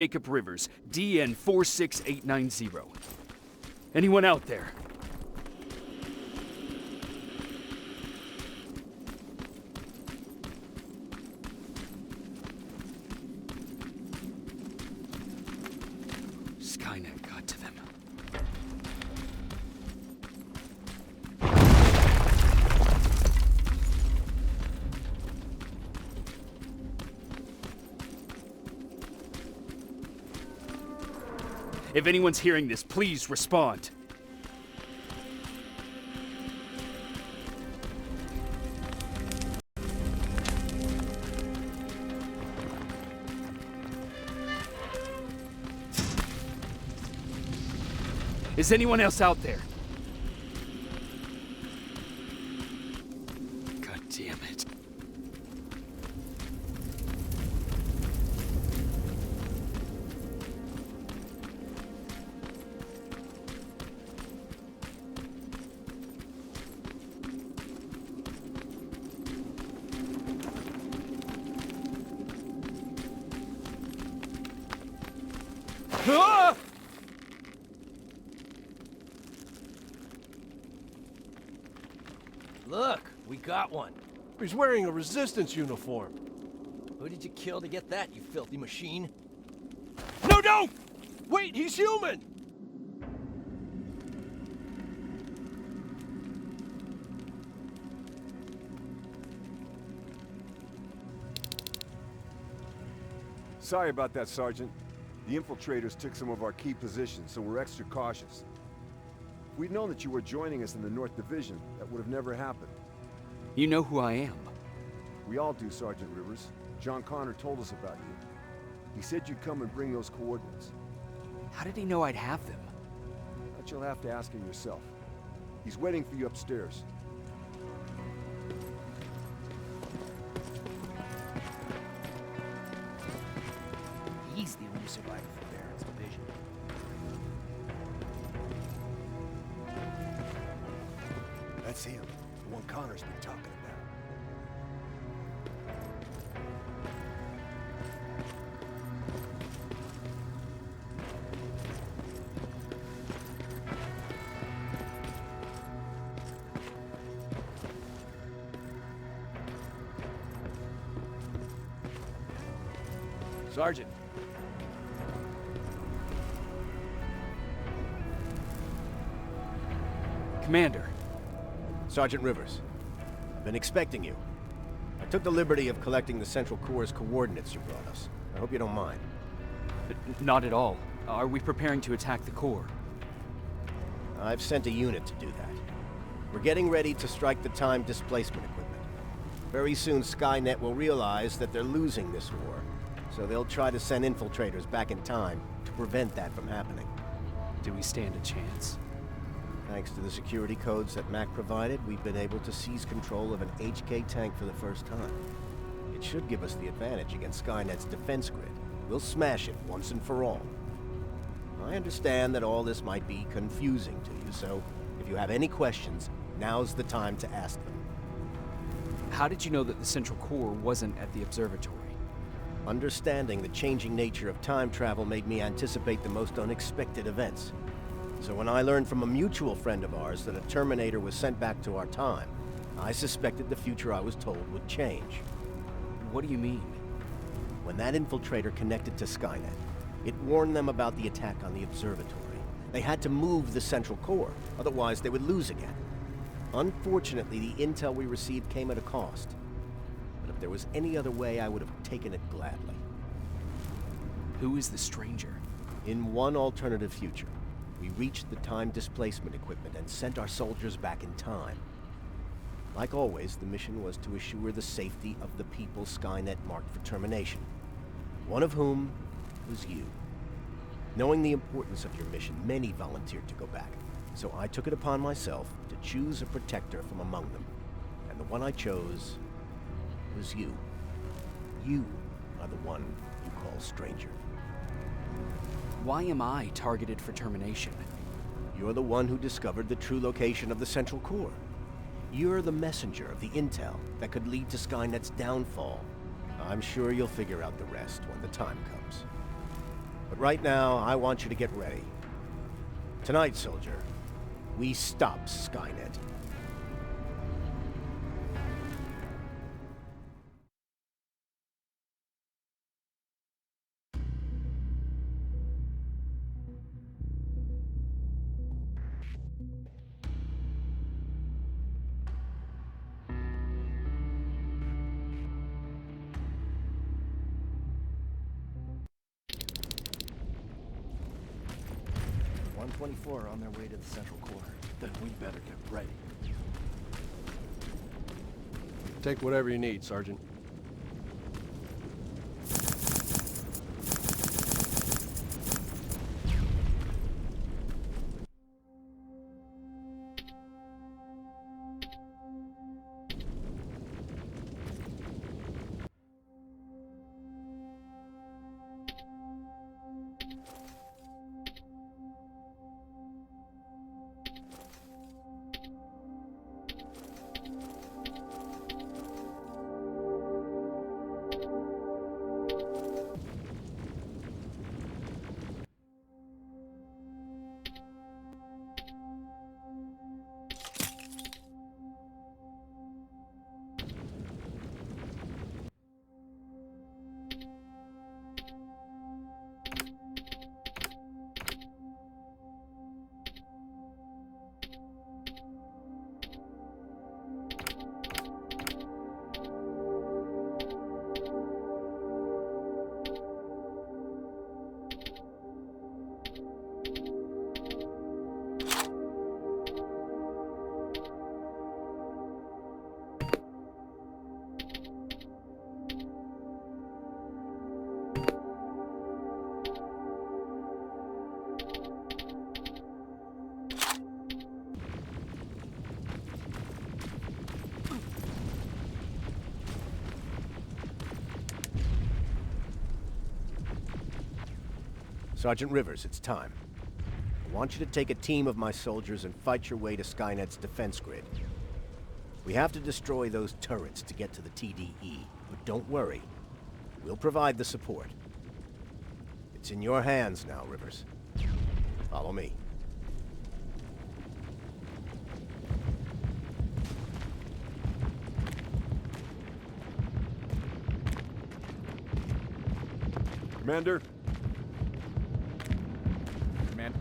Jacob Rivers, DN 46890. Anyone out there? Skynet got to them. If anyone's hearing this, please respond. Is anyone else out there? God damn it. Ah! Look, we got one. He's wearing a resistance uniform. Who did you kill to get that, you filthy machine? No, no! Wait, he's human! Sorry about that, Sergeant. The infiltrators took some of our key positions, so we're extra cautious. If we'd known that you were joining us in the North Division, that would have never happened. You know who I am. We all do, Sergeant Rivers. John Connor told us about you. He said you'd come and bring those coordinates. How did he know I'd have them? That you'll have to ask him yourself. He's waiting for you upstairs. He's the only survivor from Barrett's division. That's him, the one Connor's been talking about. Sergeant. Commander. Sergeant Rivers, I've been expecting you. I took the liberty of collecting the Central Corps' coordinates you brought us. I hope you don't mind. Not at all. Are we preparing to attack the core? I've sent a unit to do that. We're getting ready to strike the time displacement equipment. Very soon Skynet will realize that they're losing this war, so they'll try to send infiltrators back in time to prevent that from happening. Do we stand a chance? Thanks to the security codes that Mac provided, we've been able to seize control of an HK tank for the first time. It should give us the advantage against Skynet's defense grid. We'll smash it once and for all. I understand that all this might be confusing to you, so if you have any questions, now's the time to ask them. How did you know that the Central Core wasn't at the observatory? Understanding the changing nature of time travel made me anticipate the most unexpected events. So when I learned from a mutual friend of ours that a Terminator was sent back to our time, I suspected the future I was told would change. What do you mean? When that infiltrator connected to Skynet, it warned them about the attack on the observatory. They had to move the Central Core, otherwise they would lose again. Unfortunately, the intel we received came at a cost. But if there was any other way, I would have taken it gladly. Who is the stranger? In one alternative future, we reached the time displacement equipment and sent our soldiers back in time. Like always, the mission was to assure the safety of the people Skynet marked for termination. One of whom was you. Knowing the importance of your mission, many volunteered to go back. So I took it upon myself to choose a protector from among them. And the one I chose was you. You are the one you call stranger. Why am I targeted for termination? You're the one who discovered the true location of the Central Core. You're the messenger of the intel that could lead to Skynet's downfall. I'm sure you'll figure out the rest when the time comes. right now, I want you to get ready. Tonight, soldier, we stop Skynet. Are on their way to the central core. Then we better get ready. Take whatever you need, Sergeant. Sergeant Rivers, it's time. I want you to take a team of my soldiers and fight your way to Skynet's defense grid. We have to destroy those turrets to get to the TDE, but don't worry. We'll provide the support. It's in your hands now, Rivers. Follow me. Commander? Command.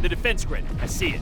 The defense grid. I see it.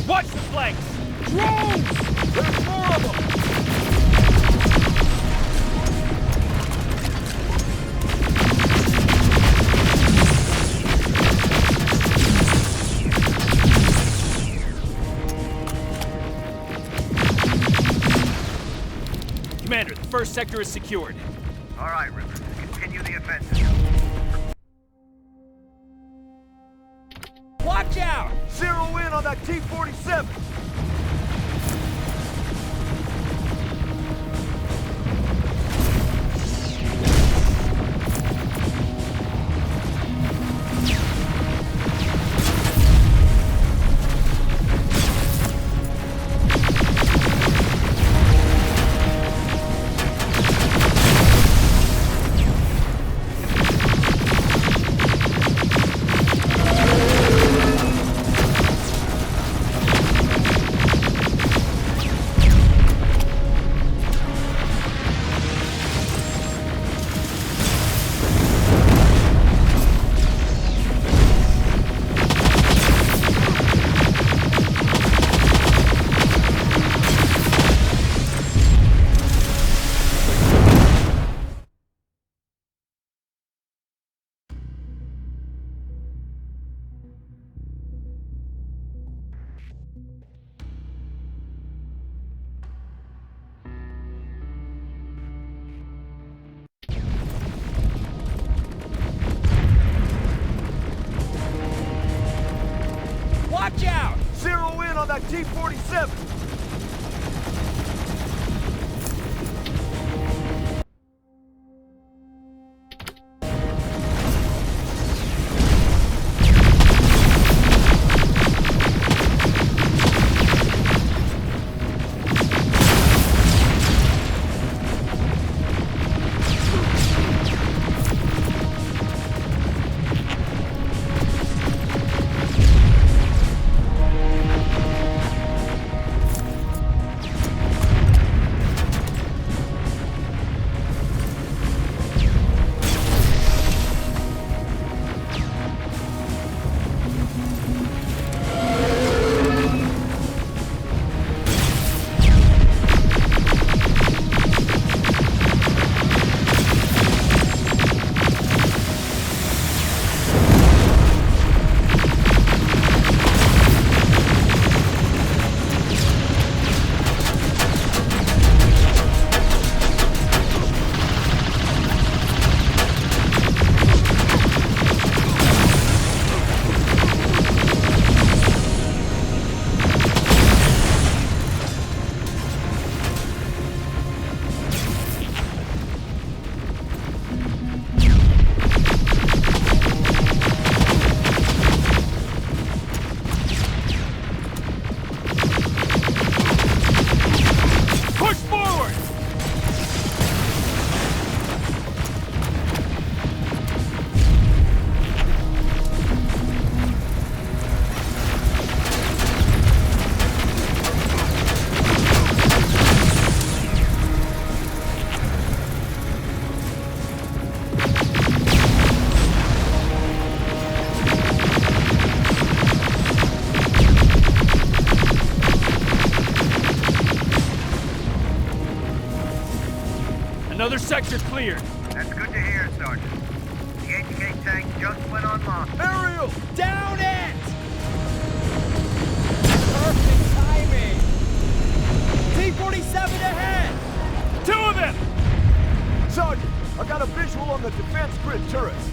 Watch the flanks! Drones! There's more of them! Commander, the first sector is secured. All right, Rivers. Continue the offensive. Watch out! Zero in on that T-47! Watch out! Zero in on that T-47! Another sector cleared. That's good to hear, Sergeant. The HK tank just went online. Aerial! Down it! Perfect timing! T-47 ahead! Two of them! Sergeant, I got a visual on the defense grid turrets.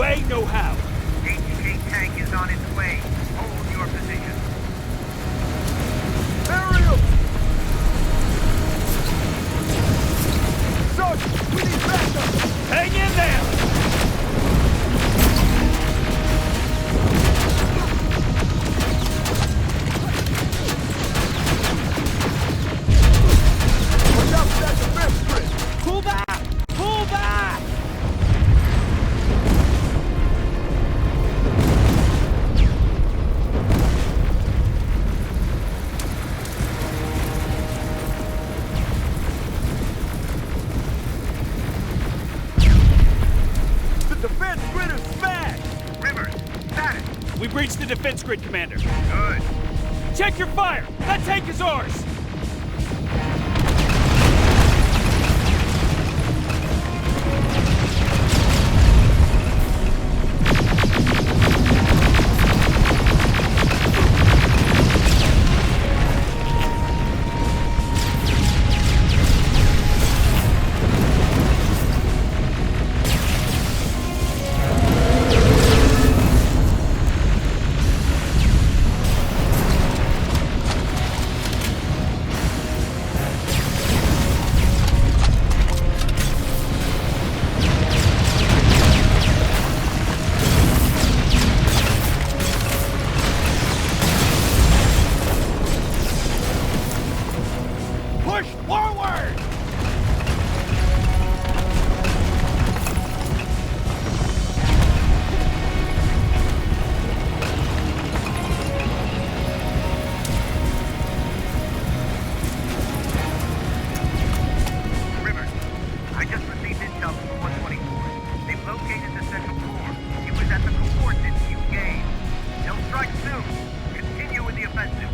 way, no how. HK tank is on its way. your position. Aerial! Sergeant, we need backup! Hang in there! Watch out for that defense grid! Pull back! Pull back! The defense grid is smashed! Rivers, status. We breached the defense grid, Commander. Good. Check your fire! That tank is ours! Push forward! Rivers, I just received intel from 124. They've located the central core. It was at the coordinates you gave. They'll strike soon. Continue with the offensive.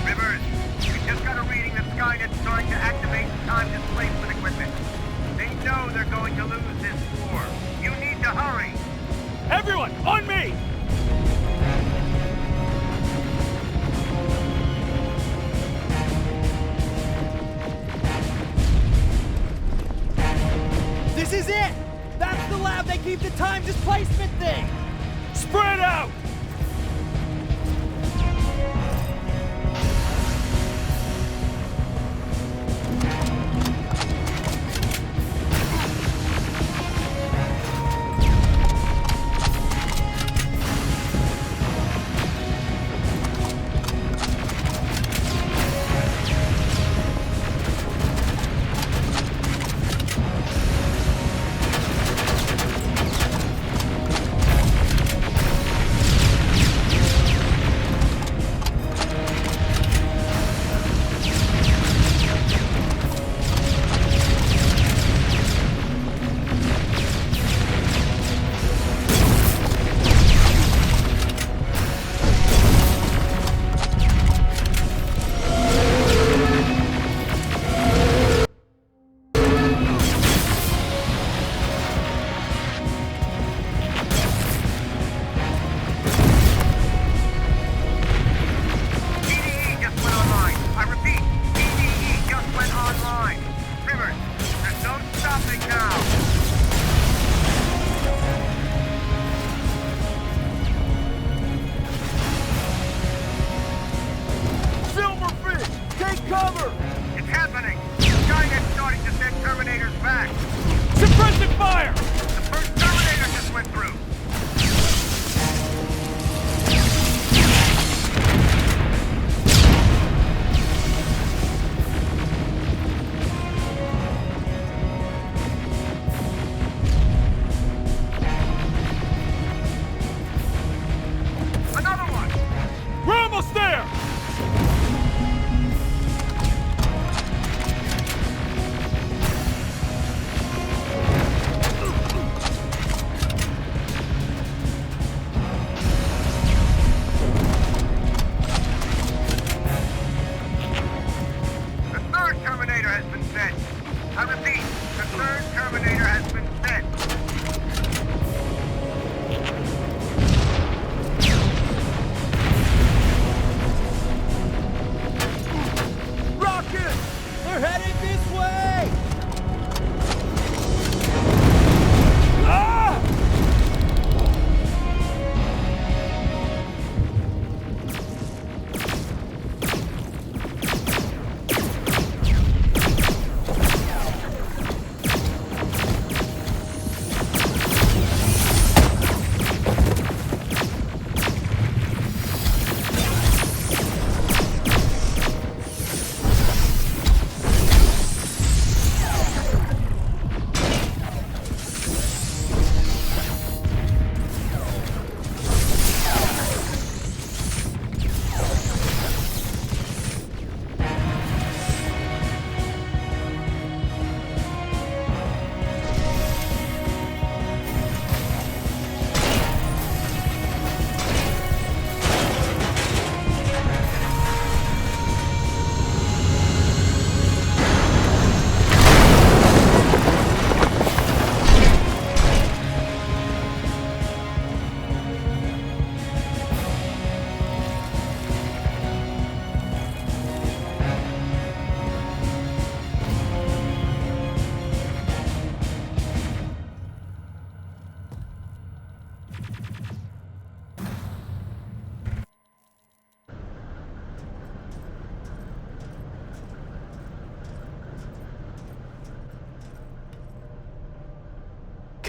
Rivers, we just got a reading that Skynet's starting to activate time displacement equipment. They know they're going to lose this war. You need to hurry. Everyone, on me! This is it! That's the lab they keep the time displacement thing! Spread out!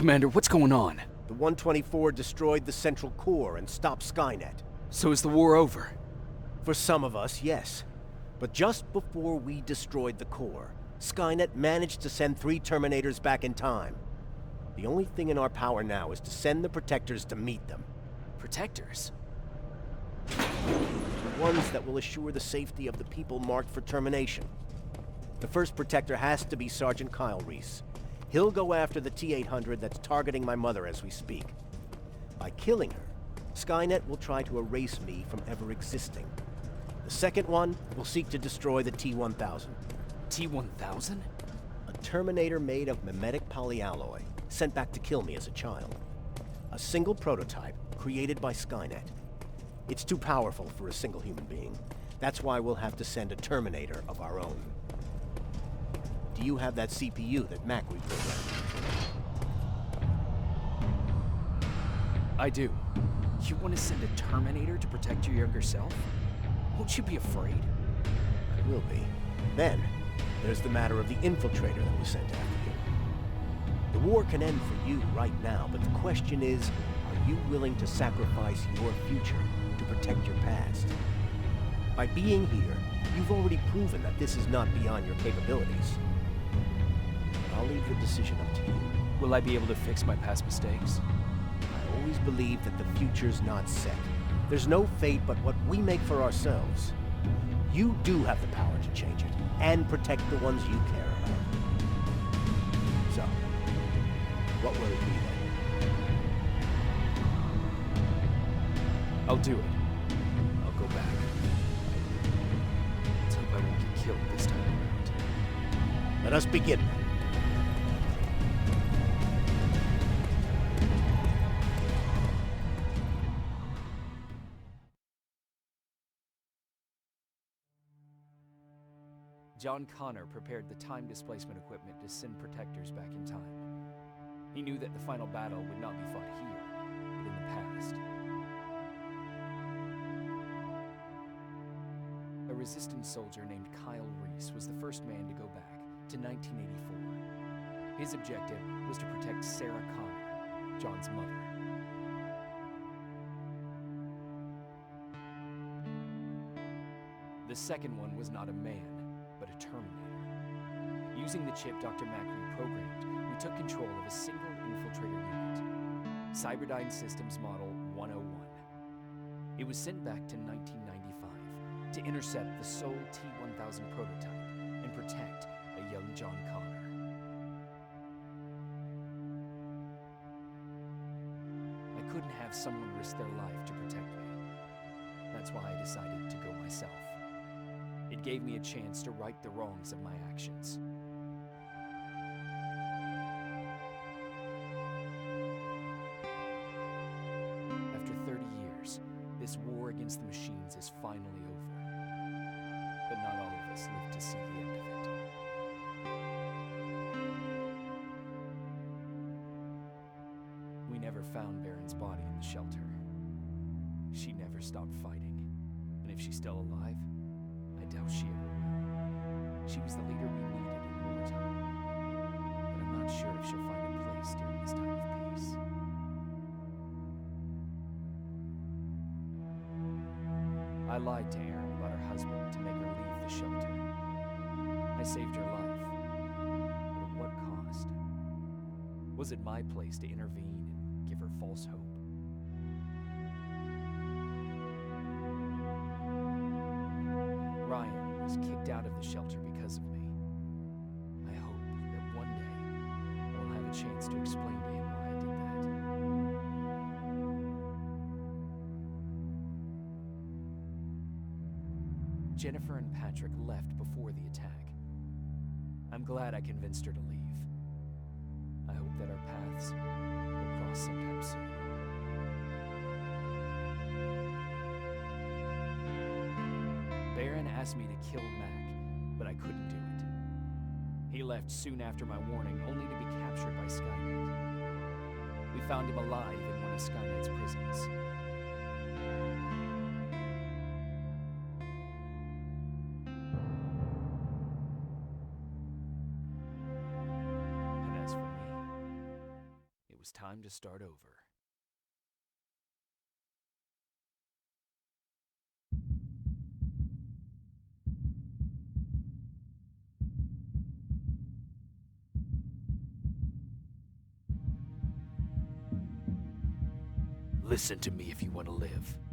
Commander, what's going on? The 124 destroyed the central core and stopped Skynet. So is the war over? For some of us, yes. But just before we destroyed the core, Skynet managed to send 3 Terminators back in time. The only thing in our power now is to send the Protectors to meet them. Protectors? The ones that will assure the safety of the people marked for termination. The first Protector has to be Sergeant Kyle Reese. He'll go after the T-800 that's targeting my mother as we speak. By killing her, Skynet will try to erase me from ever existing. The second one will seek to destroy the T-1000. T-1000? A Terminator made of mimetic polyalloy, sent back to kill me as a child. A single prototype created by Skynet. It's too powerful for a single human being. That's why we'll have to send a Terminator of our own. Do you have that CPU that Mac reprogrammed? I do. You want to send a Terminator to protect your younger self? Won't you be afraid? I will be. Then, there's the matter of the infiltrator that was sent after you. The war can end for you right now, but the question is, are you willing to sacrifice your future to protect your past? By being here, you've already proven that this is not beyond your capabilities. But I'll leave the decision up to you. Will I be able to fix my past mistakes? I always believe that the future's not set. There's no fate but what we make for ourselves. You do have the power to change it, and protect the ones you care about. So, what will it be then? I'll do it. I'll go back. Let's hope I won't get killed this time around. Let us begin. John Connor prepared the time displacement equipment to send Protectors back in time. He knew that the final battle would not be fought here, but in the past. A resistance soldier named Kyle Reese was the first man to go back to 1984. His objective was to protect Sarah Connor, John's mother. The second one was not a man, but a Terminator. Using the chip Dr. Mack reprogrammed, we took control of a single infiltrator unit, Cyberdyne Systems Model 101. It was sent back to 1995 to intercept the sole T-1000 prototype and protect a young John Connor. I couldn't have someone risk their life to protect me. That's why I decided to go myself. It gave me a chance to right the wrongs of my actions. After 30 years, this war against the machines is finally over. But not all of us live to see the end of it. We never found Baron's body in the shelter. She never stopped fighting, and if she's still alive, I doubt she ever will. She was the leader we needed in wartime, but I'm not sure if she'll find a place during this time of peace. I lied to Erin about her husband to make her leave the shelter. I saved her life, but at what cost? Was it my place to intervene and give her false hope? Ryan was kicked out of the shelter because of me. I hope that one day I'll have a chance to explain to him why I did that. Jennifer and Patrick left before the attack. I'm glad I convinced her to leave. I hope that our paths will cross sometime soon. Baron asked me to kill Mac, but I couldn't do it. He left soon after my warning, only to be captured by Skynet. We found him alive in one of Skynet's prisons. And as for me, it was to start over. Listen to me if you want to live.